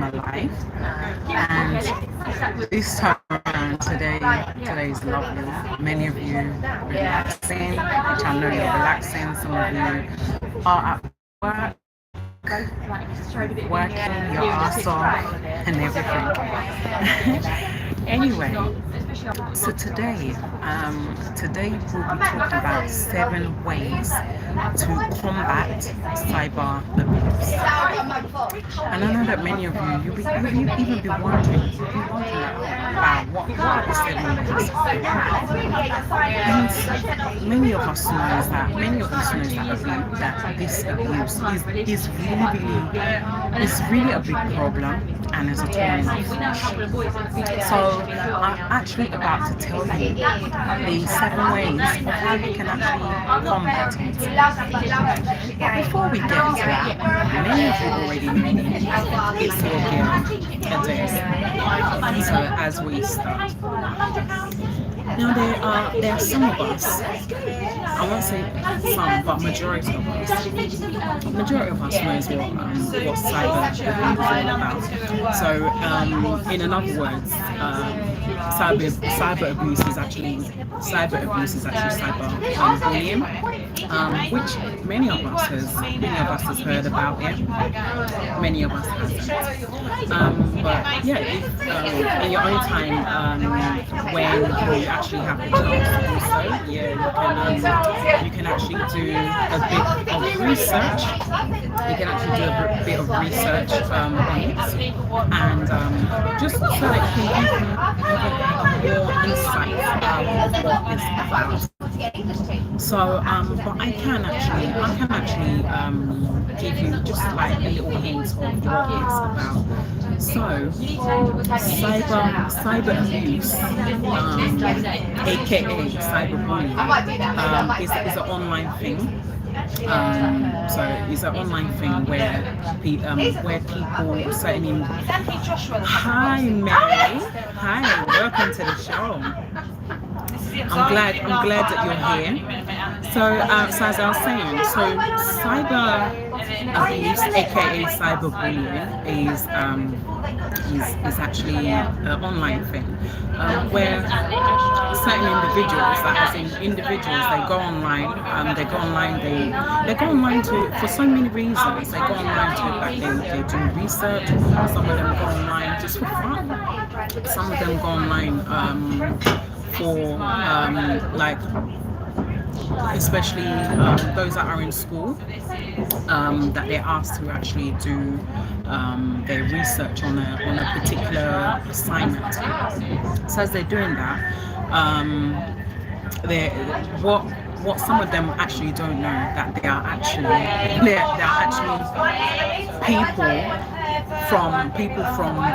my life. And this time around, today is lovely. Many of you relaxing, which I know you're relaxing. Some of you are at work, working your ass off and everything. Anyway, so today we'll be talking about 7 ways to combat cyber abuse. And I know that many of you even be wondering, about what are the 7 ways. And many of us knows that this abuse is really a big problem and is a thorn in our flesh. So I'm actually about to tell you the 7 ways of how you can actually combat it. But before we get into that, many of you already know it's your girl, Adele. So as we start. Now there are some of us, I won't say some, but majority of us knows what cyber is all about. So in other words, cyber abuse is actually cyberbullying, which many of us has heard about it. Many of us hasn't. But yeah, if in your own time, when you actually have the chance to do so, yeah, you can actually do a bit of research. You can actually do a bit of research on it, and just so that you can have a more insight about what it's about. So, but I can actually give you just like a little hint of what it's about. So, cyber abuse, aka cyberbullying, is an online thing. So it's an online thing where people certainly. Hi Mary, hi, welcome to the show. I'm glad that you're here. So as I was saying, so cyber abuse, aka cyberbullying, is actually an online thing where certain individuals, they go online, they go online to for so many reasons. They go online to they do research. Some of them go online just for fun. Some of them go online for like, especially those that are in school, that they're asked to actually do their research on a particular assignment. So as they're doing that, what some of them actually don't know, that they are actually people from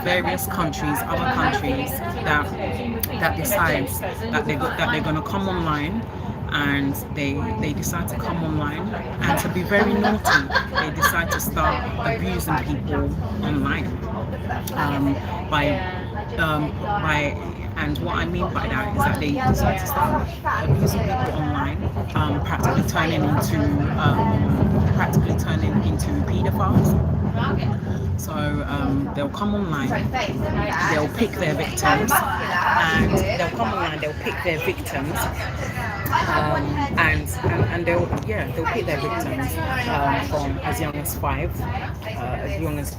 various countries, other countries, that decides that they're going to come online, and they decide to come online and to be very naughty. They decide to start abusing people online and what I mean by that is that they decide to start abusing people online, practically turning into pedophiles. So they'll come online, they'll pick their victims, and they'll pick their victims from as young as 5, as young as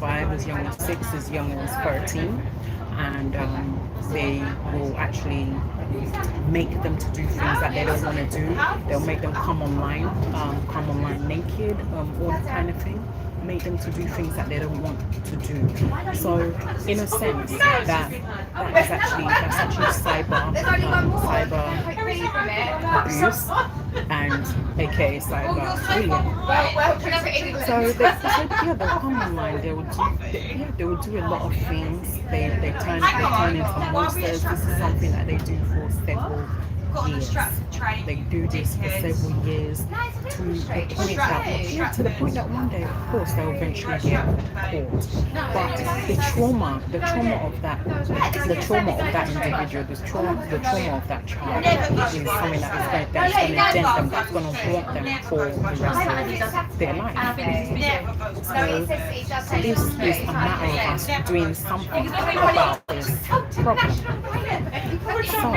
6, as young as 13, and they will actually make them to do things that they don't want to do. They'll make them come online naked, all that kind of thing. Make them to do things that they don't want to do. So, in a sense, that's actually cyber abuse, and aka cyber bullying. So they'll come online. They will do a lot of things. They turn into monsters. This is something that they do for several years. They do this for several years to the point that one day, of course, they'll eventually get caught. But the trauma of that individual, the trauma of that child is something that's going to dent them, that's going to haunt them for the rest of their life. So this is a matter of us doing something about this problem. So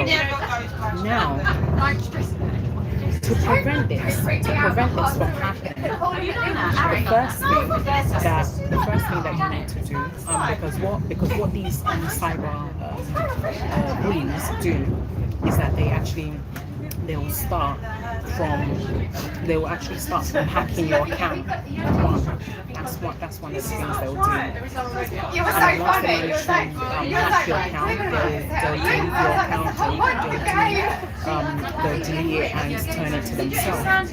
now, to prevent this from happening, the first thing that you need to do, because what these cyber bullies do is that they will actually start from hacking your account. That's one of the things they'll do. And once they manage to hack your account, they'll delete it and turn it to themselves,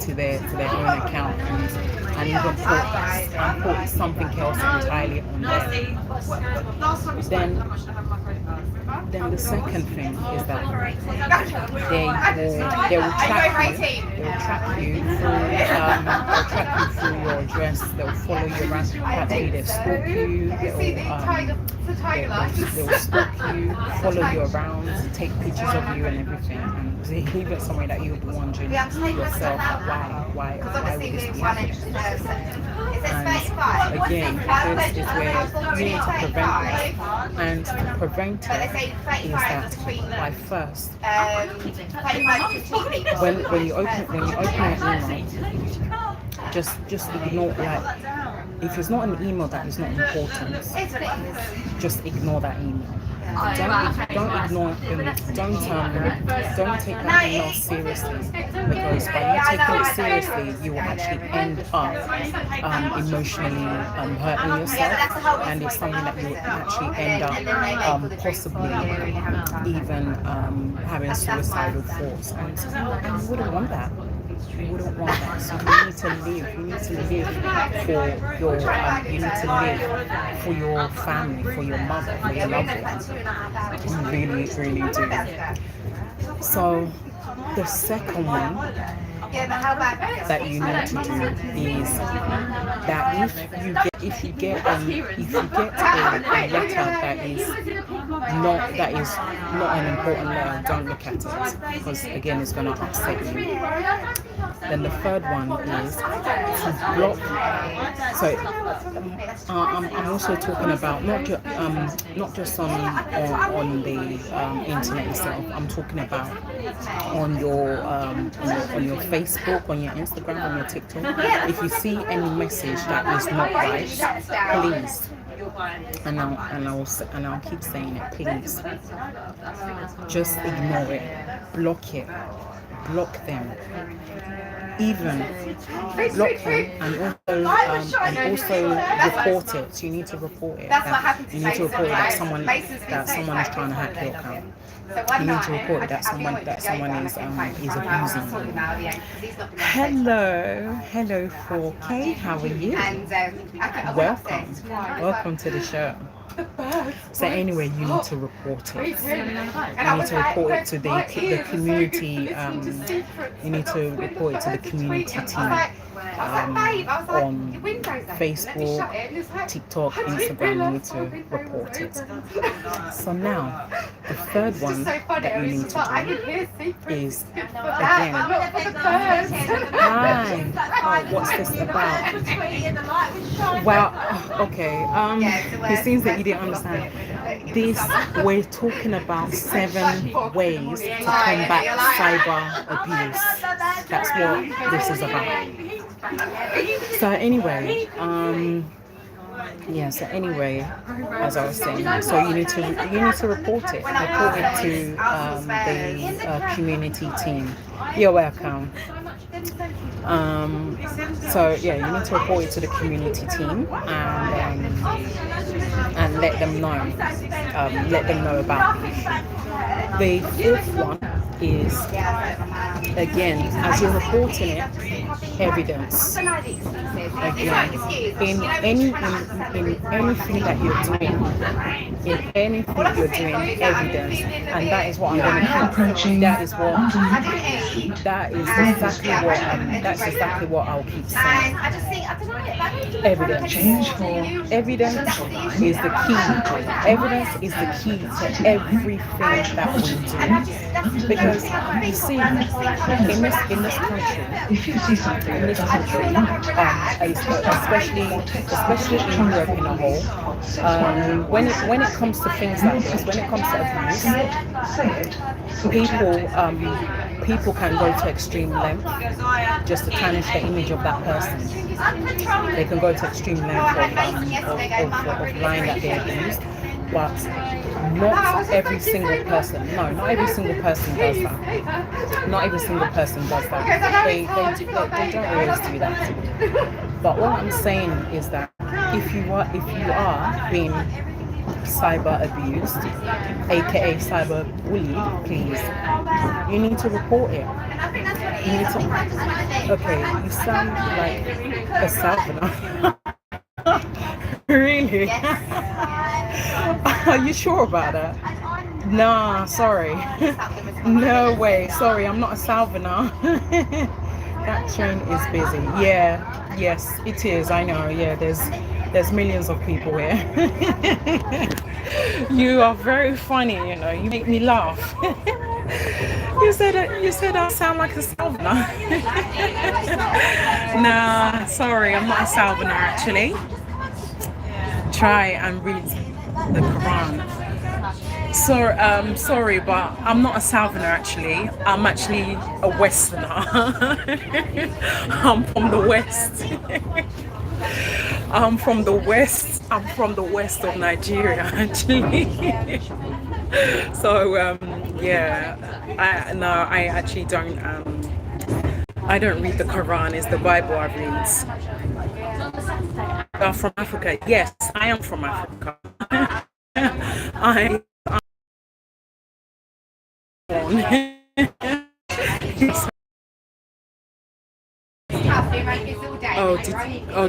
to their own account, and even put something else entirely on there. Then the second thing is that they will track you through your address. They'll follow you around. Practically, they'll stalk you. They'll stalk you, follow you around, take pictures of you and everything. And even somewhere that you'll be wondering yourself, why would this be happening? And again, this is where you need to prevent it. And to prevent it is that by first, when you open an email, just ignore, like, if it's not an email that is not important, just ignore that email. Don't ignore them. Don't take that email seriously, because by not taking it seriously, you will actually end up emotionally hurting yourself, and it's something that you will actually end up possibly even having suicidal thoughts, and you wouldn't want that. You wouldn't want that. So you need to live. You need to live for your family, for your mother, for your loved ones. You really, really do. So the second one that you need to do is that if you get a letter that is not an important letter, don't look at it, because again it's going to upset you. Then the third one is to block. So I'm also talking about not just on the internet itself. I'm talking about on your Facebook, on your Instagram, on your TikTok. If you see any message that is not right, please. And I'll keep saying it, please. Just ignore it, block them. Even block them, and also report it. So you need to report it. You need to report that someone is trying to hack your account. You need to report that someone is abusing you. Hello 4K, how are you? Welcome to the show. So anyway, you need to report it. You need to report it to the community. You need to report it to the community team on Facebook, TikTok, Instagram. You need to report it. So now, the third one that you need to do is, again, hi, what's this about? Well, okay, it seems that you didn't understand. We're talking about 7 ways to combat cyber abuse. That's what this is about. So anyway, as I was saying, so you need to report it to the community team. You're welcome. So yeah, you need to report it to the community team and let them know about the issue. The fourth one is, again, as you're reporting it, evidence. Again, in anything that you're doing, evidence, and that is what I'm going to keep. That's exactly what I'll keep saying. Evidence. Evidence is the key. Evidence is the key to everything that we do. Because you see, in this country, especially in Europe in a whole, when it comes to things like this, when it comes to abuse, people can go to extreme length just to tarnish the image of that person. They can go to extreme length of lying that they abused, but not every single person. No, not every single person does that. Not every single person does that. They don't always do that. But what I'm saying is that if you are being cyber abused, aka cyber bullied, please, you need to report it. You need to. Okay, you sound like a Southerner. Really? Are you sure about that? Nah, sorry. No way. Sorry, I'm not a Southerner. That train is busy. Yeah. Yes, it is. I know. Yeah, there's millions of people here. You are very funny. You know, you make me laugh. You said I sound like a Southerner. Nah, sorry, I'm not a Southerner actually. Try and read the Quran. So, sorry, but I'm not a Southerner actually. I'm actually a Westerner. I'm from the West. I'm from the West. I'm from the West of Nigeria actually. So, yeah, I actually don't. I don't read the Quran. It's the Bible I read. From Africa. Yes, I am from Africa. I'm born.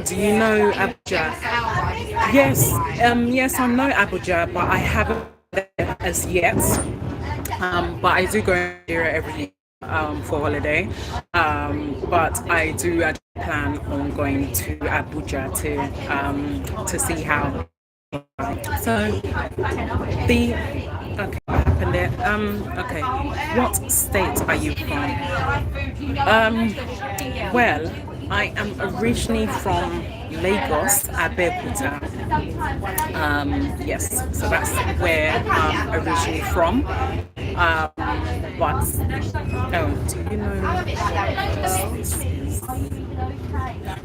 Do you know Abuja? Yes, yes, I know Abuja, but I haven't been there as yet. But I do go to Nigeria every year for holiday. But I do actually plan on going to Abuja to see how. So what happened there? Okay, what state are you from? Well, I am originally from Lagos, Abeokuta. Yes, so that's where I'm originally from. But do you know?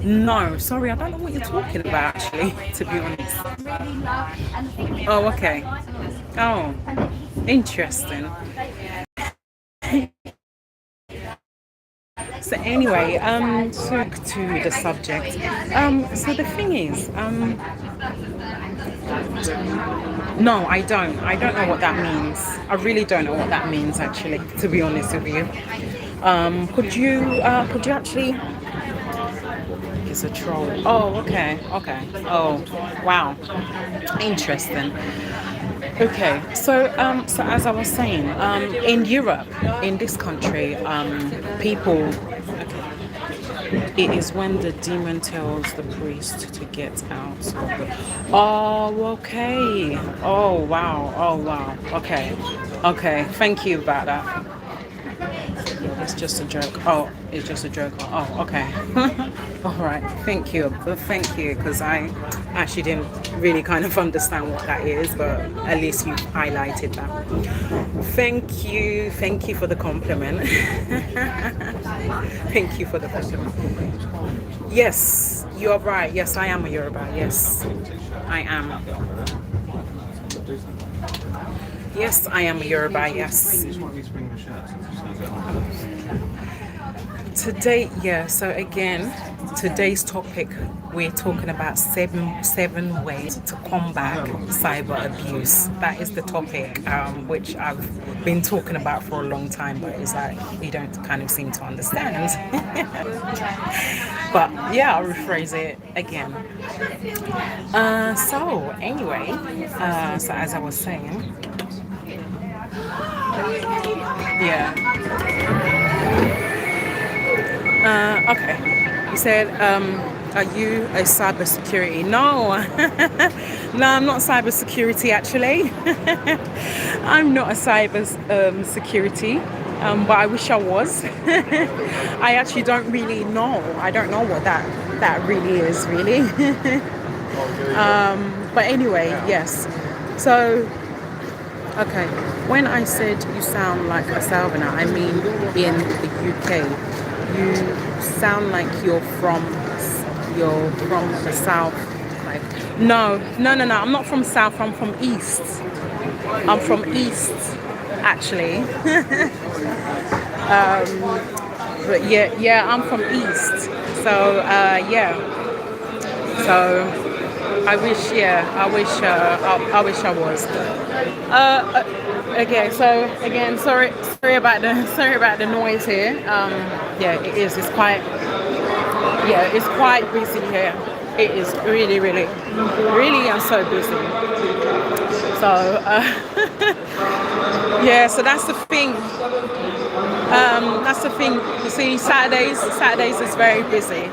No, sorry, I don't know what you're talking about actually, to be honest. Oh, okay. Oh, interesting. So anyway, to the subject. So the thing is, no, I don't. I don't know what that means. I really don't know what that means, actually, to be honest with you. Could you actually? It's a troll. Oh, okay. Oh, wow. Interesting. Okay, so as I was saying, in Europe, in this country, people. It is when the demon tells the priest to get out. Oh, okay. Oh, wow. Okay. Thank you about that. It's just a joke. Oh, it's just a joke. Oh, okay. All right. Thank you, because I actually didn't really kind of understand what that is, but at least you highlighted that. Thank you for the compliment. Thank you for the compliment. Yes, you're right. Yes, I am a Yoruba. Yes, I am. Yes, I am a Yoruba. Yes. Today, yeah. So again, today's topic we're talking about seven ways to combat cyber abuse. That is the topic, which I've been talking about for a long time, but it's like you don't kind of seem to understand. But yeah, I'll rephrase it again. So anyway, so as I was saying, yeah. Okay. You said, are you a cybersecurity? No, no, I'm not cybersecurity actually. I'm not a cyber security, but I wish I was. I actually don't really know. I don't know what that really is, really. But anyway, yes. So, okay. When I said you sound like a Southerner, I mean in the UK. You sound like you're from the south. Like no, I'm not from south. I'm from east. I'm from east, actually. But yeah, I'm from east. So yeah. So I wish I was. Okay, so again, sorry about the noise here. Yeah, it is. It's quite busy here. It is really and so busy. So yeah, so that's the thing. That's the thing. You see, Saturdays is very busy.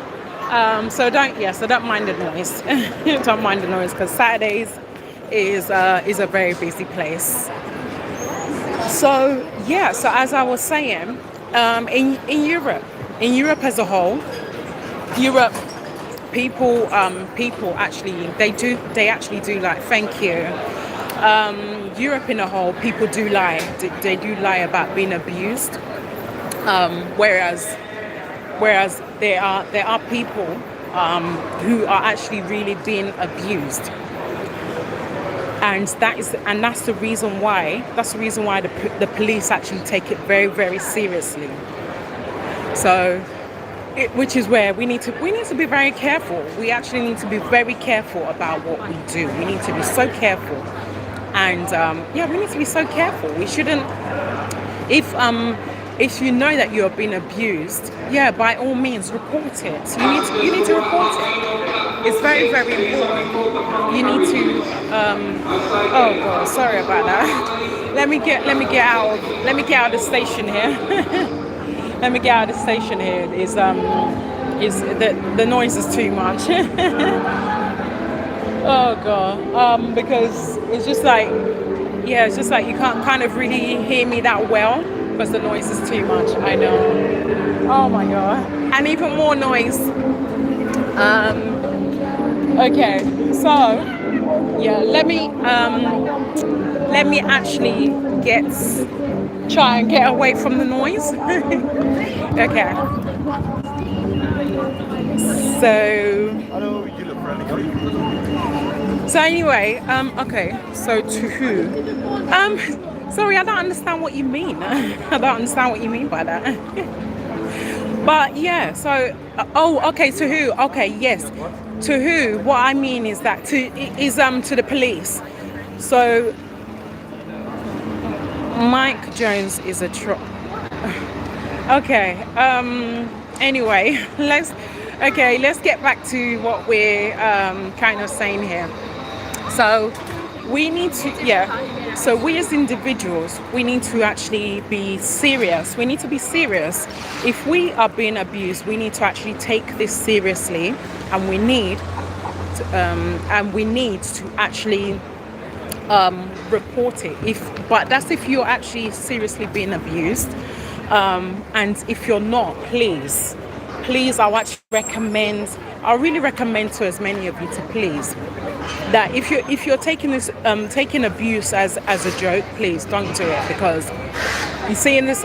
So don't mind the noise. Don't mind the noise because Saturdays is a very busy place. So yeah, so as I was saying, in Europe as a whole, Europe people actually they actually do like thank you. Europe in a whole, people do lie. They do lie about being abused. Whereas there are people who are actually really being abused. And that's the reason why the police actually take it very seriously. So, which is where we need to be very careful. We actually need to be very careful about what we do. We need to be so careful, and we need to be so careful. We shouldn't. If you know that you're being abused, yeah, by all means report it. You need to report it. It's very important. You need to. Oh God, sorry about that. Let me get out of the station here. Let me get out of the station here. Is the noise is too much. Oh God. Because it's just like you can't kind of really hear me that well because the noise is too much. I know. Oh my God. And even more noise. Okay, so yeah, let me actually try and get away from the noise. Okay. So anyway, okay. So to who? Sorry, I don't understand what you mean. I don't understand what you mean by that. But yeah, so okay, to who? Okay, yes. To who? What I mean is that to the police. So Mike Jones is a okay. Anyway, let's get back to what we're kind of saying here. So we need to so we as individuals, we need to actually be serious. We need to be serious. If we are being abused, we need to actually take this seriously, and we need to actually report it. But that's if you're actually seriously being abused. And if you're not, please, I'll really recommend to as many of you to please, that if you're taking this taking abuse as a joke, please don't do it, because you see in this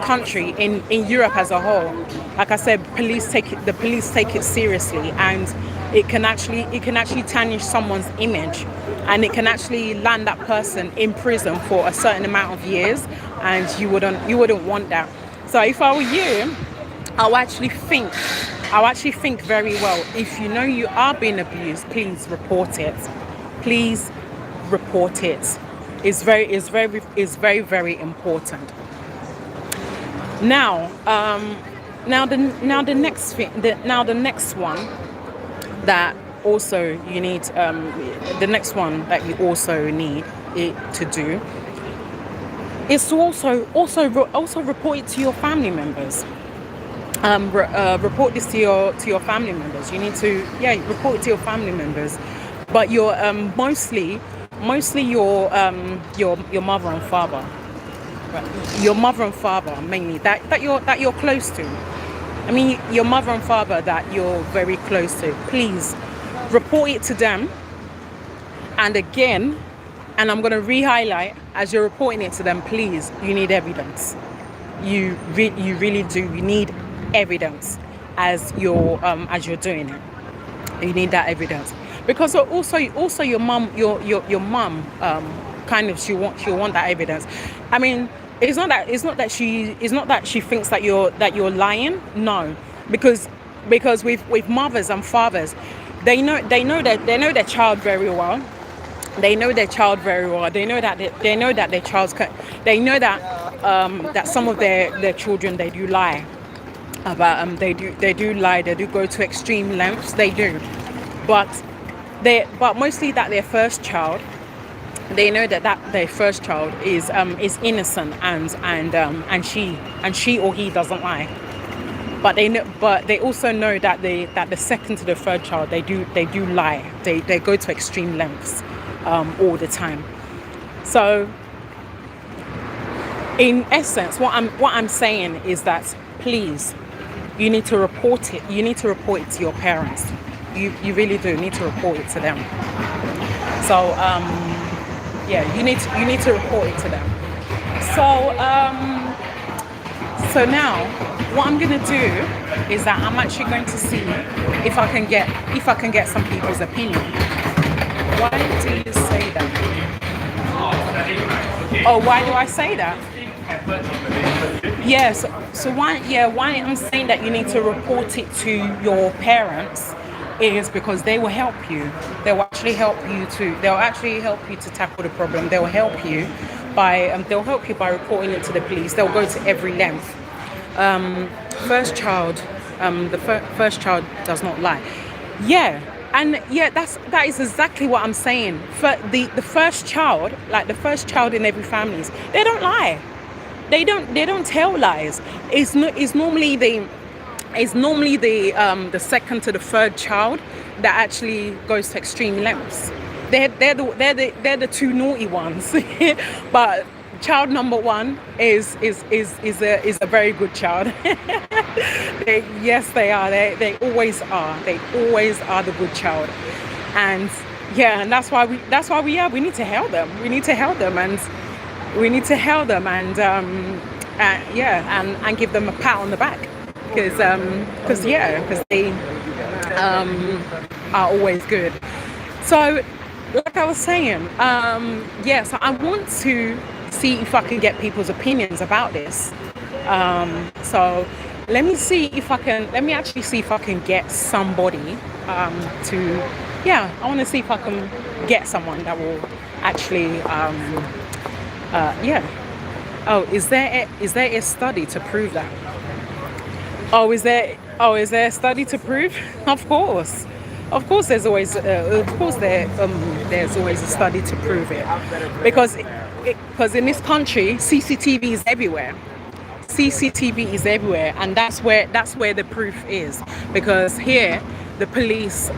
country, in Europe as a whole, like I said, the police take it seriously, and it can actually tarnish someone's image, and it can actually land that person in prison for a certain amount of years, and you wouldn't want that. So if I were you, I'll actually think I'll actually think very well. If you know you are being abused, please report it. Please report it. It's very, very important. Now, the next thing, the next one that also you need, the next one that you also need it to do is to also report it to your family members. Report this to your family members. You need to report it to your family members, but your mostly your mother and father. Your mother and father mainly that you're close to. I mean, your mother and father that you're very close to. Please report it to them. And again, and I'm going to re-highlight, as you're reporting it to them, please, you need evidence. You really do. You need evidence as you're doing it. You need that evidence, because also your mum kind of she'll want that evidence. I mean, it's not that she thinks that you're lying. No, because with mothers and fathers, they know their child very well. They know their child very well. They know that their child's. They know that some of their children, they do lie about they do lie. They do go to extreme lengths. They do, but mostly that their first child. They know that their first child is innocent and she or he doesn't lie. But they also know that the second to the third child, they do lie. They go to extreme lengths all the time. So in essence, what I'm saying is that please, you need to report it. You need to report it to your parents. You really do need to report it to them. So you need to report it to them. So now what I'm gonna do is that I'm actually going to see if I can get some people's opinion. Why do you say that? Oh, why do I say that? Yes. So why I'm saying that you need to report it to your parents is because they will help you. They'll actually help you to tackle the problem. They'll help you by reporting it to the police. They'll go to every length. First child, first child does not lie. Yeah, and yeah, that is exactly what I'm saying. For the first child, like the first child in every family, they don't lie. They don't tell lies. It's normally the second to the third child that actually goes to extreme lengths. They're the two naughty ones. But child number one is a very good child. Yes, they are. They always are. They always are the good child. And yeah, and that's why we need to help them. We need to help them and and give them a pat on the back. Because they are always good. So like I was saying, so I want to see if I can get people's opinions about this. So let me actually see if I can get somebody I want to see if I can get someone that will actually is there a study to prove that? Is there a study to prove? Of course there's always there's always a study to prove it, because in this country CCTV is everywhere. CCTV is everywhere, and that's where the proof is, because here the police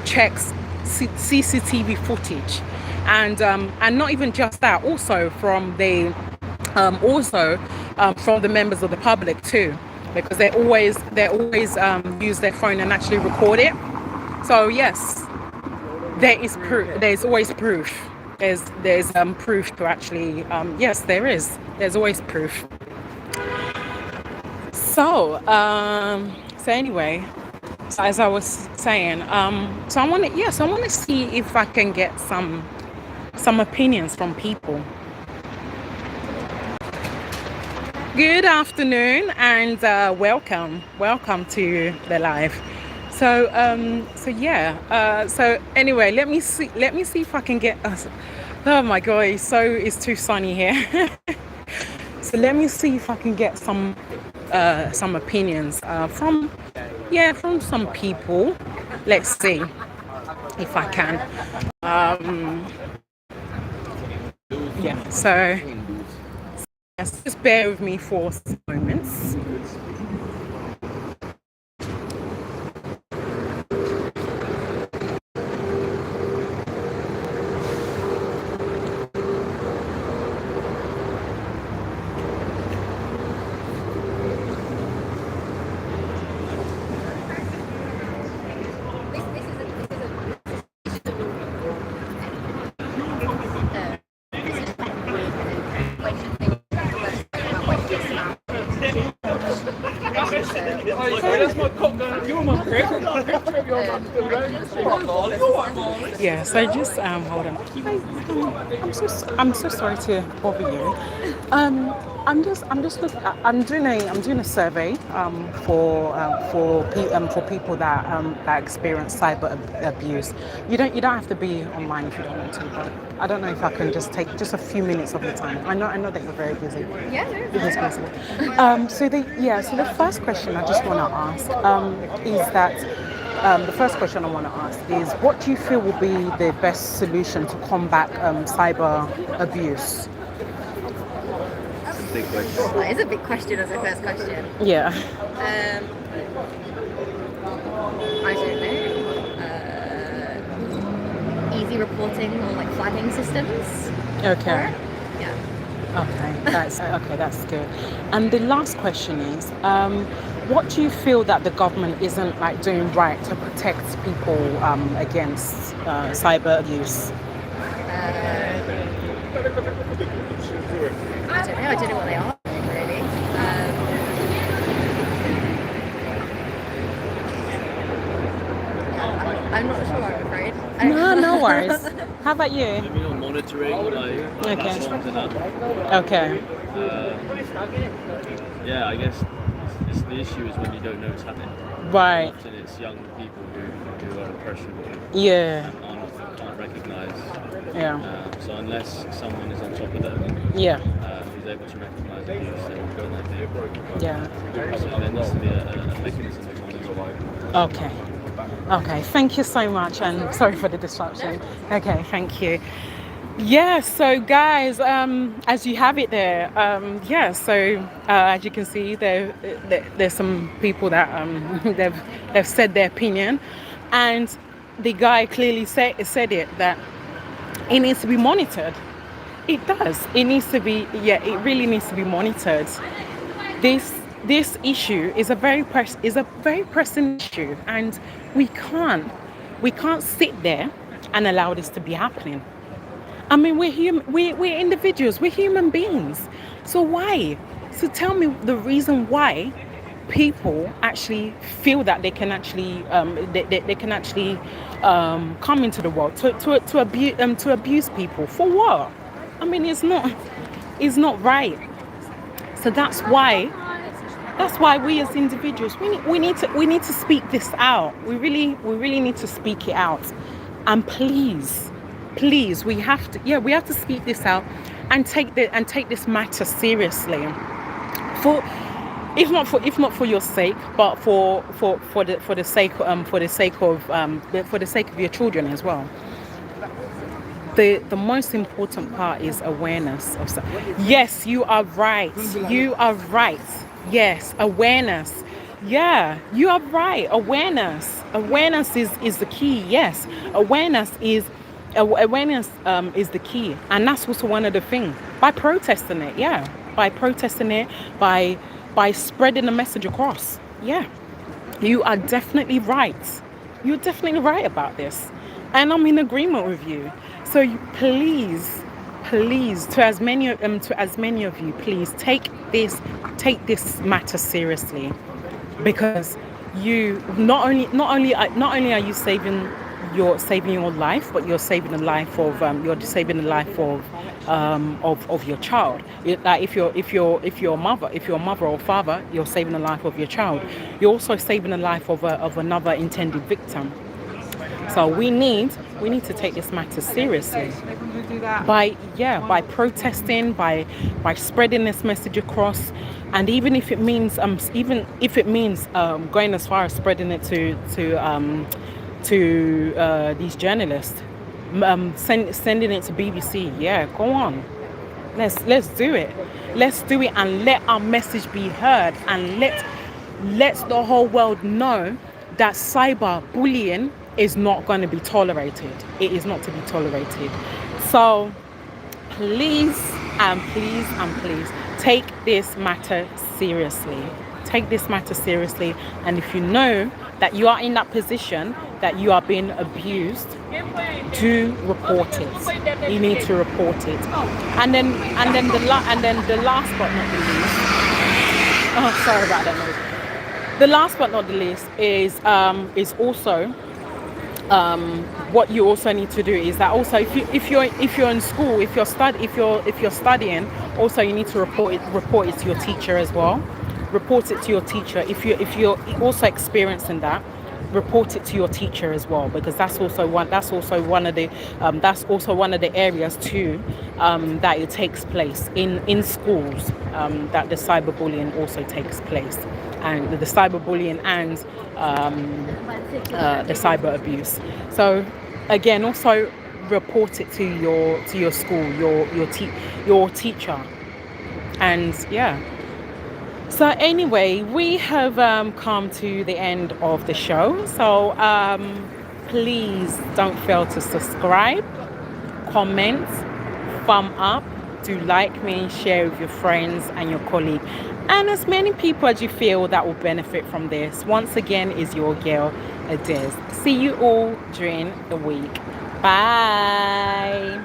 checks CCTV footage, and not even just that, also from the members of the public too, because they always use their phone and actually record it. So yes, there is proof. There's always proof. There's proof to actually yes, there is. There's always proof. So anyway, so as I was saying, so I want to see if I can get some opinions from people. Good afternoon and welcome to the live. So anyway, let me see if I can get us. Oh my god, it's too sunny here. So let me see if I can get some opinions from some people. Let's see if I can. So yes, just bear with me for some moments. Yeah, so just hold on. I'm so sorry to bother you. I'm doing a survey for people that experience cyber abuse. You don't have to be online if you don't want to, but I don't know if I can just take just a few minutes of your time. I know that you're very busy. Yeah, If it's possible. So the first question I just want to ask is that. The first question I want to ask is, what do you feel will be the best solution to combat cyber abuse? That's a big question. That is a big question as a first question. Yeah. I don't know. Easy reporting or like flagging systems. Okay. Yeah. Okay, that's good. And the last question is, what do you feel that the government isn't like doing right to protect people against cyber abuse? I don't know what they are really. I'm not sure, I'm afraid. No worries. How about you? Maybe not monitoring, like systems and that. Okay. Yeah, I guess it's the issue is when you don't know what's happening. Right. Often it's young people who are impressionable. Yeah. And can't recognise. Yeah. So unless someone is on top of them, Yeah. who's able to recognise abuse, they will go that big. Yeah. So there needs to be a mechanism of monitoring. Okay. Okay. Thank you so much, and sorry for the disruption. Okay. Thank you. Yeah, so guys, as you have it there, as you can see, there's some people that they've said their opinion, and the guy clearly said it that it needs to be monitored. It does. It needs to be. Yeah, it really needs to be monitored. This issue is a very pressing issue, and we can't sit there and allow this to be happening. I mean, we're individuals, we're human beings. So why? So tell me the reason why people actually feel that they can actually come into the world to abuse people. For what? I mean, it's not right. So that's why we as individuals we need to speak this out. We really need to speak it out. And please, we have to speak this out and take this matter seriously. If not for your sake, but for the sake of your children as well. The most important part is awareness of stuff. Yes, you are right. Yes, awareness. Yeah, you are right. Awareness is the key. Yes, awareness is the key, and that's also one of the things. By protesting it, by spreading the message across. Yeah, you are definitely right. You're definitely right about this, and I'm in agreement with you. So please, to as many of you, please take this matter seriously, because you not only are you saving your life, but you're saving the life of of your child. Like if you're a mother or father, you're saving the life of your child. You're also saving the life of another intended victim. So we need to take this matter seriously by protesting, by spreading this message across, and even if it means going as far as spreading it to these journalists, sending it to BBC. Yeah, go on. Let's do it. Let's do it and let our message be heard, and let the whole world know that cyber bullying is not going to be tolerated. It is not to be tolerated. So please and please and please take this matter seriously. Take this matter seriously. And if you know that you are in that position, that you are being abused, do report it. You need to report it. And then the last but not the least. Oh, sorry about that noise. The last but not the least is also what you also need to do is that also if you're in school, if you're studying, also you need to report it to your teacher as well. Report it to your teacher if you're also experiencing that. Report it to your teacher as well, because that's also one of the areas too that it takes place in schools, that the cyberbullying also takes place, and the cyberbullying and the cyber abuse. So again, also report it to your school, your teacher, and yeah. So anyway, we have come to the end of the show. So please don't fail to subscribe, comment, thumb up, do like me, share with your friends and your colleague, and as many people as you feel that will benefit from this. Once again, is your girl Adez. See you all during the week. Bye.